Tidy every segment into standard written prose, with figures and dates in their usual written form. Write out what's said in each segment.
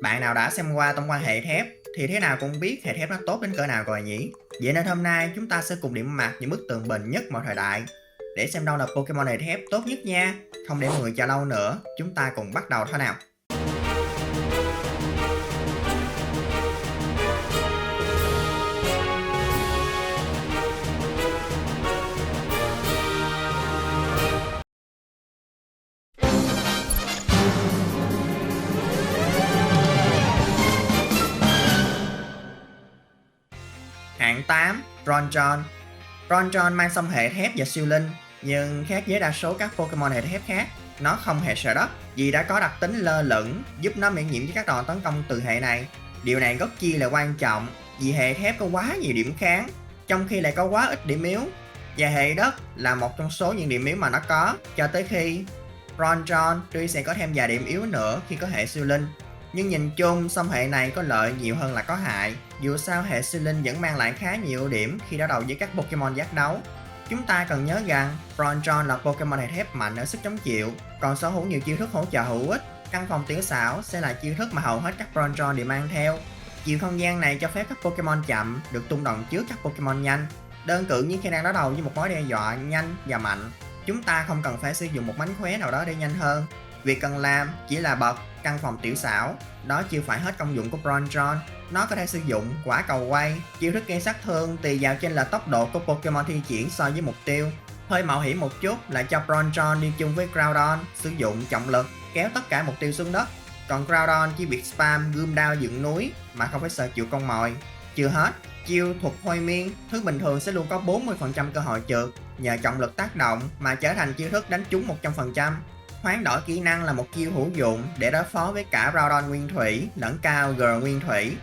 Bạn nào đã xem qua Tông Quan Hệ Thép thì thế nào cũng biết hệ thép nó tốt đến cỡ nào rồi nhỉ? Vậy nên hôm nay chúng ta sẽ cùng điểm mặt những bức tường bền nhất mọi thời đại để xem đâu là Pokemon hệ thép tốt nhất nha. Không để mọi người chờ lâu nữa, chúng ta cùng bắt đầu thôi nào. Hạng 8, Bronzong. Bronzong mang song hệ thép và siêu linh, nhưng khác với đa số các Pokemon hệ thép khác, nó không hề sợ đất vì đã có đặc tính lơ lửng giúp nó miễn nhiễm với các đòn tấn công từ hệ này. Điều này rất chi là quan trọng vì hệ thép có quá nhiều điểm kháng, trong khi lại có quá ít điểm yếu. Và hệ đất là một trong số những điểm yếu mà nó có, cho tới khi Bronzong tuy sẽ có thêm vài điểm yếu nữa khi có hệ siêu linh. Nhưng nhìn chung, song hệ này có lợi nhiều hơn là có hại. Dù sao hệ siêu linh vẫn mang lại khá nhiều ưu điểm khi đối đầu với các Pokemon giác đấu. Chúng ta cần nhớ rằng Bronzong là Pokemon hệ thép mạnh ở sức chống chịu, còn sở hữu nhiều chiêu thức hỗ trợ hữu ích. Căn phòng tiểu xảo sẽ là chiêu thức mà hầu hết các Bronzong đều mang theo. Chiều không gian này cho phép các Pokemon chậm được tung đòn trước các Pokemon nhanh. Đơn cử như khi đang đối đầu với một mối đe dọa nhanh và mạnh, chúng ta không cần phải sử dụng một mánh khóe nào đó để nhanh hơn. Việc cần làm chỉ là bật căn phòng tiểu xảo, đó chưa phải hết công dụng của Bronzong. Nó có thể sử dụng quả cầu quay, chiêu thức gây sát thương tùy vào trên là tốc độ của Pokemon thi triển so với mục tiêu. Hơi mạo hiểm một chút là cho Bronzong đi chung với Groudon sử dụng trọng lực kéo tất cả mục tiêu xuống đất, còn Groudon chỉ việc spam gươm đao dựng núi mà không phải sợ chịu con mồi. Chưa hết, chiêu thuật thôi miên, thứ bình thường sẽ luôn có 40% cơ hội trượt, nhờ trọng lực tác động mà trở thành chiêu thức đánh trúng 100%. Hoán đổi kỹ năng là một chiêu hữu dụng để đối phó với cả Groudon nguyên thủy lẫn Kyogre nguyên thủy.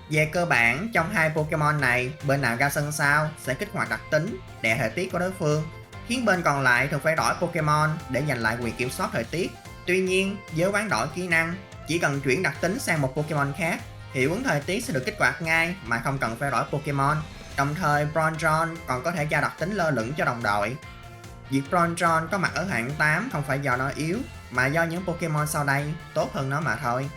Về cơ bản, trong hai Pokemon này, bên nào ra sân sau sẽ kích hoạt đặc tính, đè thời tiết của đối phương, khiến bên còn lại thường phải đổi Pokemon để giành lại quyền kiểm soát thời tiết. Tuy nhiên, với hoán đổi kỹ năng, chỉ cần chuyển đặc tính sang một Pokemon khác, hiệu ứng thời tiết sẽ được kích hoạt ngay mà không cần phải đổi Pokemon. Đồng thời, Bronzong còn có thể giao đặc tính lơ lửng cho đồng đội. Việc Bronzong có mặt ở hạng 8 không phải do nó yếu, mà do những Pokemon sau đây tốt hơn nó mà thôi.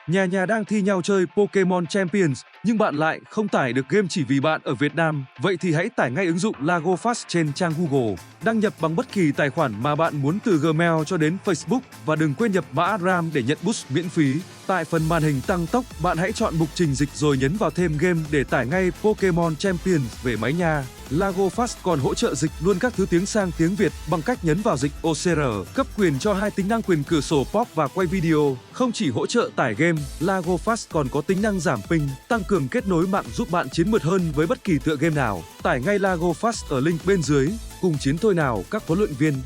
Nhà nhà đang thi nhau chơi Pokemon Champions, nhưng bạn lại không tải được game chỉ vì bạn ở Việt Nam. Vậy thì hãy tải ngay ứng dụng Lago Fast trên trang Google. Đăng nhập bằng bất kỳ tài khoản mà bạn muốn từ Gmail cho đến Facebook và đừng quên nhập mã RAM để nhận boost miễn phí. Tại phần màn hình tăng tốc, bạn hãy chọn mục trình dịch rồi nhấn vào thêm game để tải ngay Pokemon Champions về máy nha. Lago Fast còn hỗ trợ dịch luôn các thứ tiếng sang tiếng Việt bằng cách nhấn vào dịch OCR, cấp quyền cho hai tính năng quyền cửa sổ pop và quay video. Không chỉ hỗ trợ tải game, Lago Fast còn có tính năng giảm ping, tăng cường kết nối mạng giúp bạn chiến mượt hơn với bất kỳ tựa game nào. Tải ngay Lago Fast ở link bên dưới, cùng chiến thôi nào các huấn luyện viên.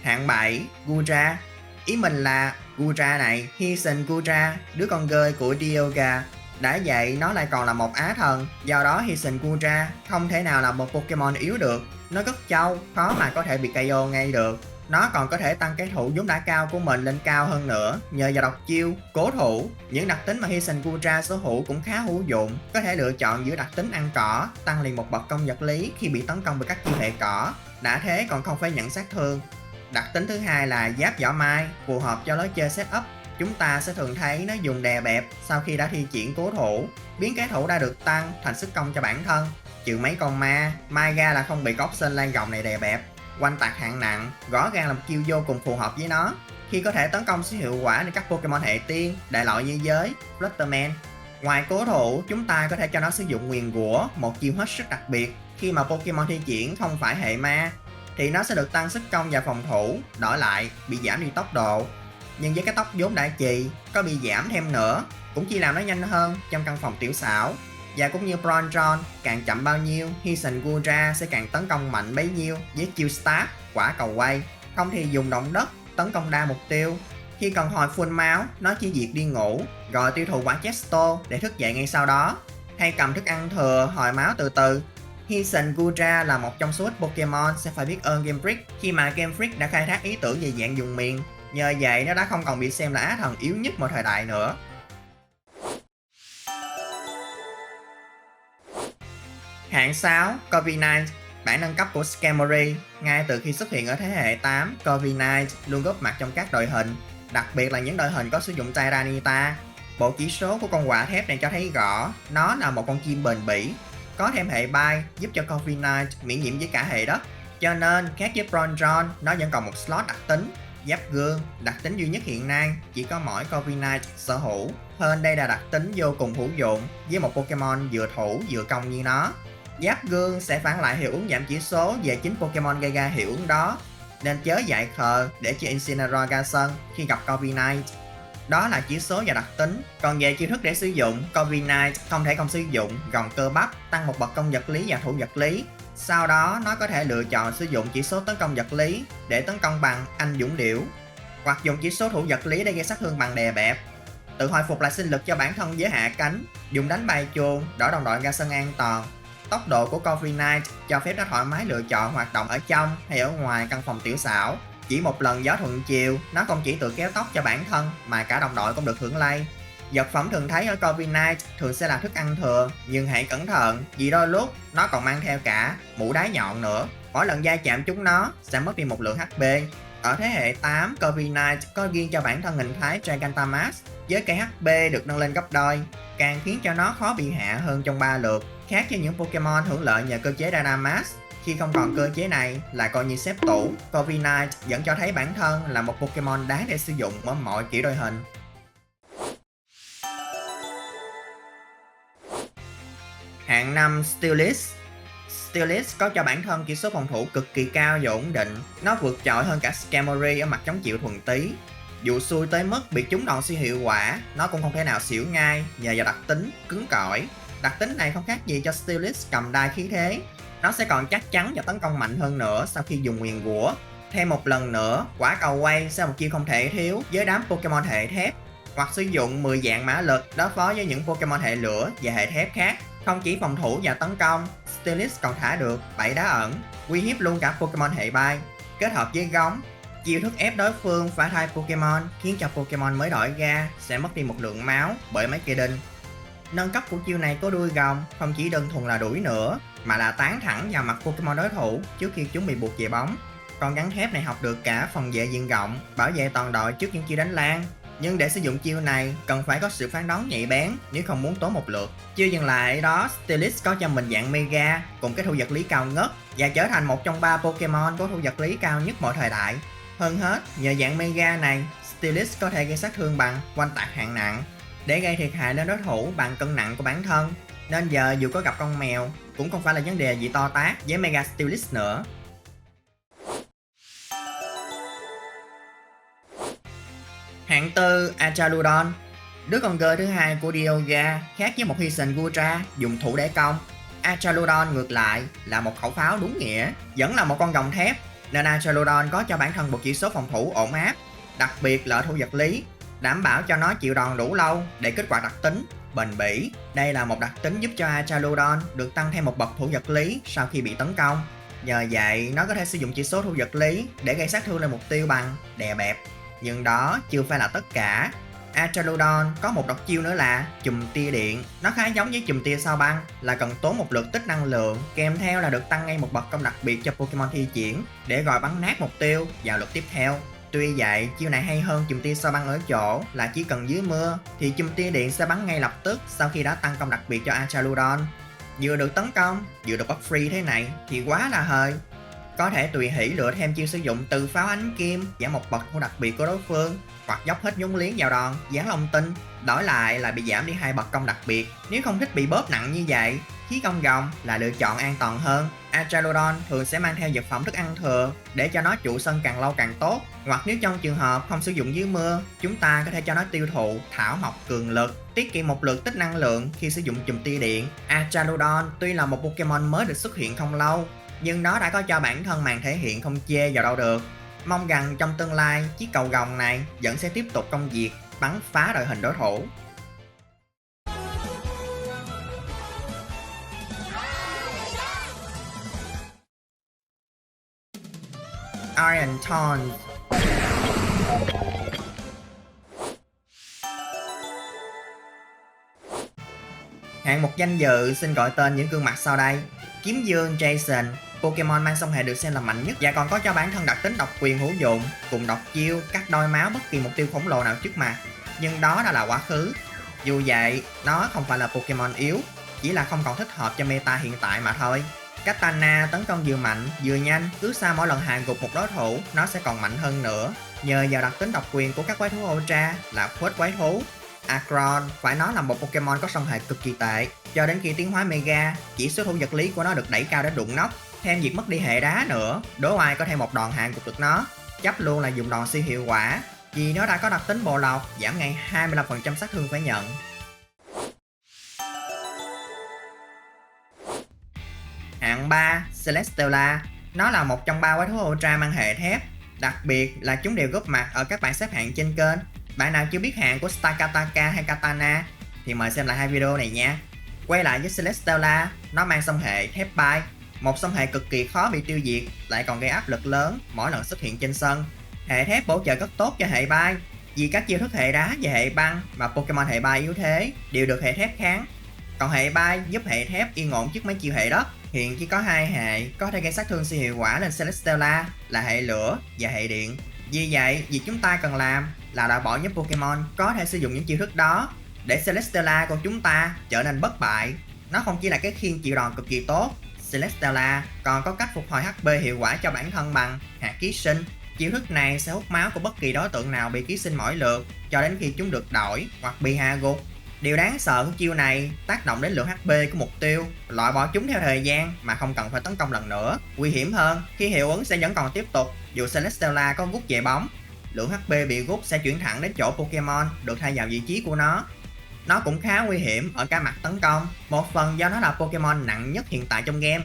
Hạng 7, Gura. Ý mình là Gura này, Hisen Gura, đứa con gơi của Dialga, đã vậy nó lại còn là một á thần, do đó Hisen Gura không thể nào là một Pokemon yếu được. Nó rất trâu, khó mà có thể bị KO ngay được. Nó còn có thể tăng cái thủ vốn đã cao của mình lên cao hơn nữa nhờ vào độc chiêu, cố thủ. Những đặc tính mà Hisen Gura sở hữu cũng khá hữu dụng, có thể lựa chọn giữa đặc tính ăn cỏ, tăng liền một bậc công vật lý khi bị tấn công bởi các chiêu hệ cỏ, đã thế còn không phải nhận sát thương. Đặc tính thứ hai là giáp vỏ mai, phù hợp cho lối chơi setup. Chúng ta sẽ thường thấy nó dùng đè bẹp sau khi đã thi triển cố thủ, biến cái thủ đã được tăng thành sức công cho bản thân. Trừ mấy con ma, mai ra là không bị có option lan gọng này đè bẹp. Oanh tạc hạng nặng, rõ ràng là một chiêu vô cùng phù hợp với nó, khi có thể tấn công sẽ hiệu quả lên các Pokemon hệ tiên, đại loại như giới, Flutterman. Ngoài cố thủ, chúng ta có thể cho nó sử dụng nguyền rủa, một chiêu hết sức đặc biệt. Khi mà Pokemon thi triển không phải hệ ma, thì nó sẽ được tăng sức công và phòng thủ, đổi lại bị giảm đi tốc độ. Nhưng với cái tốc vốn đã trì, có bị giảm thêm nữa, cũng chỉ làm nó nhanh hơn trong căn phòng tiểu xảo. Và cũng như Bronzong, càng chậm bao nhiêu, Hisen Gura sẽ càng tấn công mạnh bấy nhiêu với chiêu Start, quả cầu quay. Không thì dùng động đất, tấn công đa mục tiêu. Khi cần hồi full máu, nó chỉ việc đi ngủ, rồi tiêu thụ quả Chesto để thức dậy ngay sau đó. Hay cầm thức ăn thừa, hồi máu từ từ. Hisen Gura là một trong số ít Pokemon sẽ phải biết ơn Game Freak khi mà Game Freak đã khai thác ý tưởng về dạng dùng miền. Nhờ vậy nó đã không còn bị xem là á thần yếu nhất mọi thời đại nữa. Hạng 6, Corviknight. Bản nâng cấp của Skarmory ngay từ khi xuất hiện ở thế hệ 8, Corviknight luôn góp mặt trong các đội hình, đặc biệt là những đội hình có sử dụng Tyranitar. Bộ chỉ số của con quạ thép này cho thấy rõ nó là một con chim bền bỉ, có thêm hệ bay giúp cho Corviknight miễn nhiễm với cả hệ đất. Cho nên khác với Bronzong, nó vẫn còn một slot đặc tính Giáp Gương, đặc tính duy nhất hiện nay chỉ có mỗi Corviknight sở hữu. Hơn đây là đặc tính vô cùng hữu dụng với một Pokemon vừa thủ vừa công như nó. Giáp Gương sẽ phản lại hiệu ứng giảm chỉ số về chính Pokemon gây ra hiệu ứng đó, nên chớ dại khờ để cho Incineroar ra sân khi gặp Corviknight. Đó là chỉ số và đặc tính. Còn về chiêu thức để sử dụng, Corviknight không thể không sử dụng gồng cơ bắp tăng một bậc công vật lý và thủ vật lý. Sau đó nó có thể lựa chọn sử dụng chỉ số tấn công vật lý để tấn công bằng anh dũng liễu, hoặc dùng chỉ số thủ vật lý để gây sát thương bằng đè bẹp. Tự hồi phục lại sinh lực cho bản thân với hạ cánh, dùng đánh bay chuông, đỡ đồng đội ra sân an toàn. Tốc độ của Corviknight cho phép nó thoải mái lựa chọn hoạt động ở trong hay ở ngoài căn phòng tiểu xảo. Chỉ một lần gió thuận chiều, nó không chỉ tự kéo tóc cho bản thân mà cả đồng đội cũng được hưởng lây. Vật phẩm thường thấy ở Corviknight thường sẽ là thức ăn thừa, nhưng hãy cẩn thận vì đôi lúc nó còn mang theo cả mũ đáy nhọn nữa. Mỗi lần va chạm chúng nó sẽ mất đi một lượng HP. Ở thế hệ 8, Corviknight có riêng cho bản thân hình thái Gigantamax với cây HP được nâng lên gấp đôi, càng khiến cho nó khó bị hạ hơn trong 3 lượt. Khác với những Pokemon hưởng lợi nhờ cơ chế Dynamax, khi không còn cơ chế này là coi như xếp tủ, Corviknight vẫn cho thấy bản thân là một Pokemon đáng để sử dụng ở mọi kiểu đội hình. Hạng 5 Steelix. Steelix có cho bản thân chỉ số phòng thủ cực kỳ cao và ổn định. Nó vượt trội hơn cả Skarmory ở mặt chống chịu thuần túy. Dù xui tới mức bị trúng đòn siêu hiệu quả, nó cũng không thể nào xỉu ngay nhờ vào đặc tính cứng cỏi. Đặc tính này không khác gì cho Steelix cầm đai khí thế. Nó sẽ còn chắc chắn và tấn công mạnh hơn nữa sau khi dùng nguyền rủa. Thêm một lần nữa, quả cầu quay sẽ một chiêu không thể thiếu với đám Pokemon hệ thép, hoặc sử dụng 10 dạng mã lực đối phó với những Pokemon hệ lửa và hệ thép khác. Không chỉ phòng thủ và tấn công, Steelix còn thả được 7 đá ẩn, uy hiếp luôn cả Pokemon hệ bay. Kết hợp với gống, chiêu thức ép đối phương phải thay Pokemon khiến cho Pokemon mới đổi ra sẽ mất đi một lượng máu bởi mấy cây đinh. Nâng cấp của chiêu này có đuôi gồng không chỉ đơn thuần là đuổi nữa, mà là tán thẳng vào mặt Pokemon đối thủ trước khi chúng bị buộc về bóng. Con gắn thép này học được cả phòng vệ diện rộng, bảo vệ toàn đội trước những chiêu đánh lan. Nhưng để sử dụng chiêu này cần phải có sự phán đoán nhạy bén nếu không muốn tốn một lượt. Chưa dừng lại ở đó, Steelix có cho mình dạng Mega cùng cái thu vật lý cao ngất và trở thành một trong 3 Pokemon có thu vật lý cao nhất mọi thời đại. Hơn hết, nhờ dạng Mega này, Steelix có thể gây sát thương bằng oanh tạc hạng nặng để gây thiệt hại lên đối thủ bằng cân nặng của bản thân. Nên giờ dù có gặp con mèo cũng không phải là vấn đề gì to tát với Mega Steelix nữa. Hạng 4 Archaludon. Đứa con gơ thứ hai của Dialga khác với một Hisuian Gutra dùng thủ để công. Archaludon ngược lại là một khẩu pháo đúng nghĩa, vẫn là một con gồng thép, nên Archaludon có cho bản thân một chỉ số phòng thủ ổn áp, đặc biệt là thủ vật lý, đảm bảo cho nó chịu đòn đủ lâu để kích hoạt đặc tính bền bỉ. Đây là một đặc tính giúp cho Archaludon được tăng thêm một bậc thủ vật lý sau khi bị tấn công. Nhờ vậy, nó có thể sử dụng chỉ số thủ vật lý để gây sát thương lên mục tiêu bằng đè bẹp. Nhưng đó chưa phải là tất cả. Archaludon có một độc chiêu nữa là chùm tia điện. Nó khá giống với chùm tia sao băng, là cần tốn một lượt tích năng lượng, kèm theo là được tăng ngay một bậc công đặc biệt cho Pokemon thi triển để gọi bắn nát mục tiêu vào lượt tiếp theo. Tuy vậy, chiêu này hay hơn chùm tia sao băng ở chỗ là chỉ cần dưới mưa thì chùm tia điện sẽ bắn ngay lập tức sau khi đã tăng công đặc biệt cho Archaludon. Vừa được tấn công, vừa được buff free thế này thì quá là hời. Có thể tùy hỷ lựa thêm chiêu sử dụng từ pháo ánh kim giảm một bậc của đặc biệt của đối phương, hoặc dốc hết vốn liếng vào đòn dán long tinh, đổi lại là bị giảm đi 2 bậc công đặc biệt. Nếu không thích bị bóp nặng như vậy, khí công gồng là lựa chọn an toàn hơn. Archaludon thường sẽ mang theo vật phẩm thức ăn thừa để cho nó trụ sân càng lâu càng tốt, hoặc nếu trong trường hợp không sử dụng dưới mưa, chúng ta có thể cho nó tiêu thụ thảo mộc cường lực, tiết kiệm một lượt tích năng lượng khi sử dụng chùm tia điện. Archaludon tuy là một Pokemon mới được xuất hiện không lâu, nhưng nó đã có cho bản thân màn thể hiện không chê vào đâu được. Mong rằng trong tương lai, chiếc cầu gồng này vẫn sẽ tiếp tục công việc bắn phá đội hình đối thủ. Iron Taunt. Hạng mục danh dự xin gọi tên những gương mặt sau đây: Kiếm Dương Jason, Pokemon mang song hệ được xem là mạnh nhất và còn có cho bản thân đặc tính độc quyền hữu dụng, cùng độc chiêu, cắt đôi máu bất kỳ mục tiêu khổng lồ nào trước mặt. Nhưng đó đã là quá khứ. Dù vậy, nó không phải là Pokemon yếu, chỉ là không còn thích hợp cho meta hiện tại mà thôi. Katana tấn công vừa mạnh vừa nhanh, cứ sau mỗi lần hạ gục một đối thủ, nó sẽ còn mạnh hơn nữa. Nhờ vào đặc tính độc quyền của các quái thú Ultra là khuếch quái thú. Aggron phải nói là một Pokemon có song hệ cực kỳ tệ, cho đến khi tiến hóa Mega, chỉ số thủ vật lý của nó được đẩy cao đến đụng nóc. Thêm việc mất đi hệ đá nữa, đố ai có thêm một đòn hạ gục được nó, chấp luôn là dùng đòn siêu hiệu quả, vì nó đã có đặc tính bộ lọc, giảm ngay 25% sát thương phải nhận. Hạng 3, Celesteela. Nó là một trong 3 quái thú Ultra mang hệ thép, đặc biệt là chúng đều góp mặt ở các bảng xếp hạng trên kênh. Bạn nào chưa biết hạng của Stakataka hay Katana thì mời xem lại hai video này nha. Quay lại với Celesteela, nó mang song hệ thép bay, một song hệ cực kỳ khó bị tiêu diệt, lại còn gây áp lực lớn mỗi lần xuất hiện trên sân. Hệ thép bổ trợ rất tốt cho hệ bay, vì các chiêu thức hệ đá và hệ băng mà Pokemon hệ bay yếu thế đều được hệ thép kháng. Còn hệ bay giúp hệ thép yên ổn trước mấy chiêu hệ đất. Hiện chỉ có 2 hệ có thể gây sát thương siêu hiệu quả lên Celesteela là hệ lửa và hệ điện. Vì vậy, việc chúng ta cần làm là loại bỏ những Pokemon có thể sử dụng những chiêu thức đó để Celesteela của chúng ta trở nên bất bại. Nó không chỉ là cái khiên chịu đòn cực kỳ tốt, Celesteela còn có cách phục hồi HP hiệu quả cho bản thân bằng hạt ký sinh. Chiêu thức này sẽ hút máu của bất kỳ đối tượng nào bị ký sinh mỗi lượt cho đến khi chúng được đổi hoặc bị hạ gục. Điều đáng sợ của chiêu này tác động đến lượng HP của mục tiêu, loại bỏ chúng theo thời gian mà không cần phải tấn công lần nữa. Nguy hiểm hơn khi hiệu ứng sẽ vẫn còn tiếp tục dù Celesteela có rút về bóng. Lượng HP bị rút sẽ chuyển thẳng đến chỗ Pokemon được thay vào vị trí của nó. Nó cũng khá nguy hiểm ở cả mặt tấn công, một phần do nó là Pokemon nặng nhất hiện tại trong game.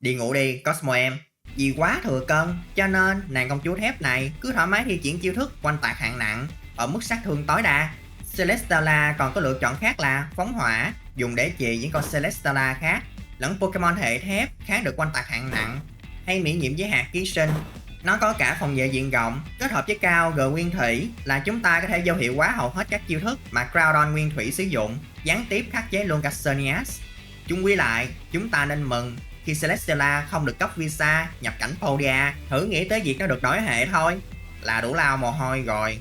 Đi ngủ đi Cosmo em. Vì quá thừa cân cho nên nàng công chúa thép này cứ thoải mái thi triển chiêu thức quanh tạc hạng nặng ở mức sát thương tối đa. Celesteela còn có lựa chọn khác là phóng hỏa, dùng để trị những con Celesteela khác, lẫn Pokemon hệ thép kháng được quanh tạc hạng nặng, hay miễn nhiễm với hạt ký sinh. Nó có cả phòng vệ diện rộng, kết hợp với cao G nguyên thủy là chúng ta có thể vô hiệu hóa hầu hết các chiêu thức mà Groudon nguyên thủy sử dụng, gián tiếp khắc chế luôn cả Xerneas. Chung quy lại, chúng ta nên mừng khi Celesteela không được cấp visa nhập cảnh Podia, thử nghĩ tới việc nó được đổi hệ thôi là đủ lau mồ hôi rồi.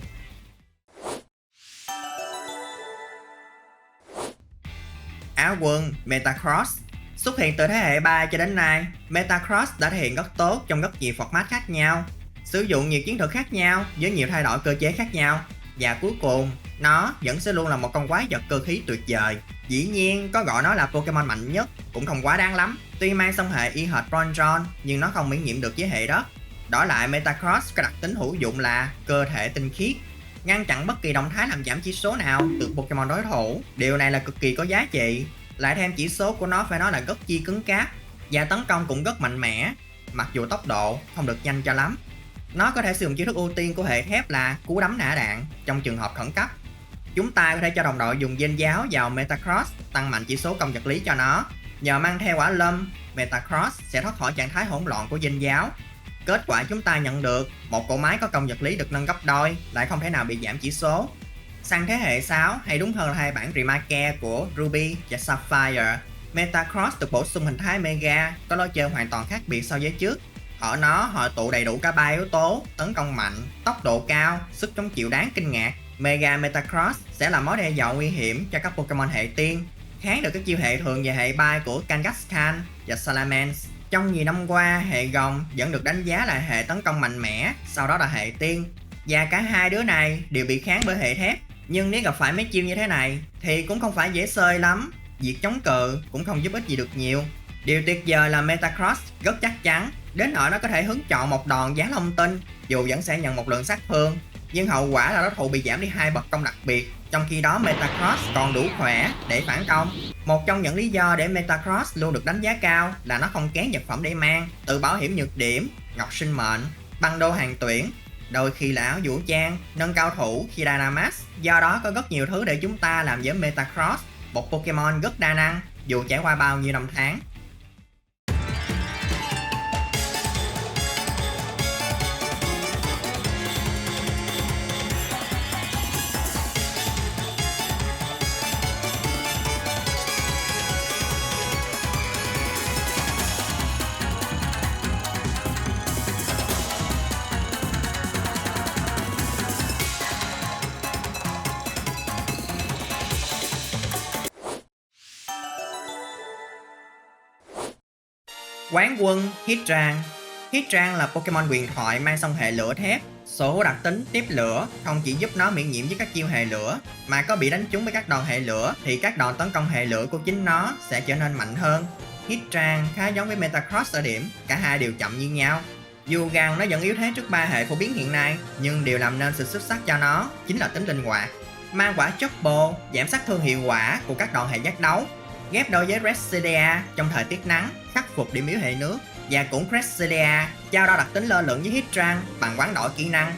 Áo quân Metacross. Xuất hiện từ thế hệ 3 cho đến nay, Metacross đã thể hiện rất tốt trong rất nhiều format khác nhau, sử dụng nhiều chiến thuật khác nhau với nhiều thay đổi cơ chế khác nhau, và cuối cùng nó vẫn sẽ luôn là một con quái vật cơ khí tuyệt vời. Dĩ nhiên có gọi nó là Pokemon mạnh nhất cũng không quá đáng lắm, tuy mang song hệ y hệt Bronzong nhưng nó không miễn nhiễm được với hệ đất. Đổi lại Metacross có đặc tính hữu dụng là cơ thể tinh khiết, ngăn chặn bất kỳ động thái làm giảm chỉ số nào từ Pokemon đối thủ. Điều này là cực kỳ có giá trị. Lại thêm chỉ số của nó phải nói là rất chi cứng cáp, và tấn công cũng rất mạnh mẽ, mặc dù tốc độ không được nhanh cho lắm. Nó có thể sử dụng chiêu thức ưu tiên của hệ thép là cú đấm nã đạn trong trường hợp khẩn cấp. Chúng ta có thể cho đồng đội dùng dên giáo vào Metacross tăng mạnh chỉ số công vật lý cho nó. Nhờ mang theo quả lâm, Metacross sẽ thoát khỏi trạng thái hỗn loạn của dên giáo. Kết quả chúng ta nhận được một cỗ máy có công vật lý được nâng gấp đôi, lại không thể nào bị giảm chỉ số. Sang thế hệ 6, hay đúng hơn là hai bản remake của Ruby và Sapphire, Metacross được bổ sung hình thái Mega, có lối chơi hoàn toàn khác biệt so với trước. Ở nó hội tụ đầy đủ cả 3 yếu tố: tấn công mạnh, tốc độ cao, sức chống chịu đáng kinh ngạc. Mega Metacross sẽ là mối đe dọa nguy hiểm cho các Pokemon hệ tiên, kháng được các chiêu hệ thường và hệ bay của Kangaskhan và Salamence. Trong nhiều năm qua, hệ gồng vẫn được đánh giá là hệ tấn công mạnh mẽ, sau đó là hệ tiên, và cả hai đứa này đều bị kháng bởi hệ thép. Nhưng nếu gặp phải mấy chiêu như thế này thì cũng không phải dễ xơi lắm, việc chống cự cũng không giúp ích gì được nhiều. Điều tuyệt vời là Metacross rất chắc chắn, đến nỗi nó có thể hứng chọn một đòn giá long tinh dù vẫn sẽ nhận một lượng sát thương, nhưng hậu quả là đối thủ bị giảm đi 2 bậc công đặc biệt, trong khi đó Metacross còn đủ khỏe để phản công. Một trong những lý do để Metacross luôn được đánh giá cao là nó không kén vật phẩm để mang, từ bảo hiểm nhược điểm, ngọc sinh mệnh, băng đô hàng tuyển, đôi khi là áo vũ trang, nâng cao thủ khi Dynamax. Do đó có rất nhiều thứ để chúng ta làm với Metacross, một Pokemon rất đa năng dù trải qua bao nhiêu năm tháng. Quán quân Hitran. Hitran là Pokemon huyền thoại mang song hệ lửa thép. Sở hữu đặc tính tiếp lửa không chỉ giúp nó miễn nhiễm với các chiêu hệ lửa, mà có bị đánh trúng với các đòn hệ lửa thì các đòn tấn công hệ lửa của chính nó sẽ trở nên mạnh hơn. Hitran khá giống với Metagross ở điểm cả hai đều chậm như nhau. Dù rằng nó vẫn yếu thế trước ba hệ phổ biến hiện nay, nhưng điều làm nên sự xuất sắc cho nó chính là tính linh hoạt. Mang quả Choppo giảm sát thương hiệu quả của các đòn hệ giác đấu, ghép đôi với Resedia trong thời tiết nắng khắc phục điểm yếu hệ nước, và cũng Resedia trao đo đặc tính lơ lửng với Hitran bằng hoán đổi kỹ năng.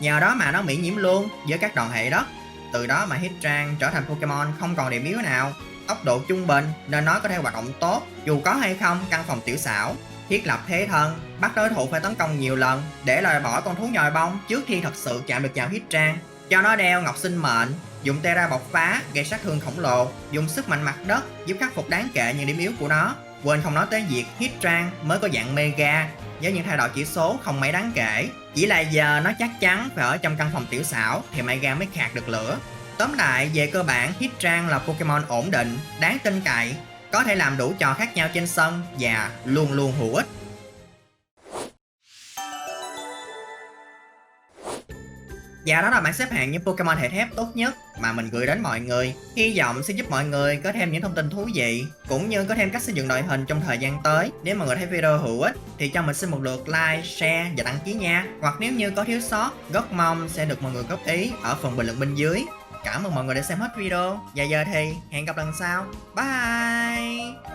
Nhờ đó mà nó miễn nhiễm luôn với các đòn hệ đất. Từ đó mà Hitran trở thành Pokemon không còn điểm yếu nào, tốc độ trung bình nên nó có thể hoạt động tốt dù có hay không căn phòng tiểu xảo. Thiết lập thế thân, bắt đối thủ phải tấn công nhiều lần để loại bỏ con thú nhồi bông trước khi thật sự chạm được vào Hitran. Cho nó đeo ngọc sinh mệnh, dùng Terra bộc phá gây sát thương khổng lồ, dùng sức mạnh mặt đất giúp khắc phục đáng kể những điểm yếu của nó. Quên không nói tới việc Hitran mới có dạng Mega với những thay đổi chỉ số không mấy đáng kể, chỉ là giờ nó chắc chắn phải ở trong căn phòng tiểu xảo thì Mega mới khạc được lửa. Tóm lại về cơ bản, Hitran là Pokemon ổn định, đáng tin cậy, có thể làm đủ trò khác nhau trên sân và luôn luôn hữu ích. Và đó là bảng xếp hạng những Pokemon hệ thép tốt nhất mà mình gửi đến mọi người. Hy vọng sẽ giúp mọi người có thêm những thông tin thú vị, cũng như có thêm cách xây dựng đội hình trong thời gian tới. Nếu mọi người thấy video hữu ích thì cho mình xin một lượt like, share và đăng ký nha. Hoặc nếu như có thiếu sót, rất mong sẽ được mọi người góp ý ở phần bình luận bên dưới. Cảm ơn mọi người đã xem hết video. Và giờ thì hẹn gặp lần sau. Bye!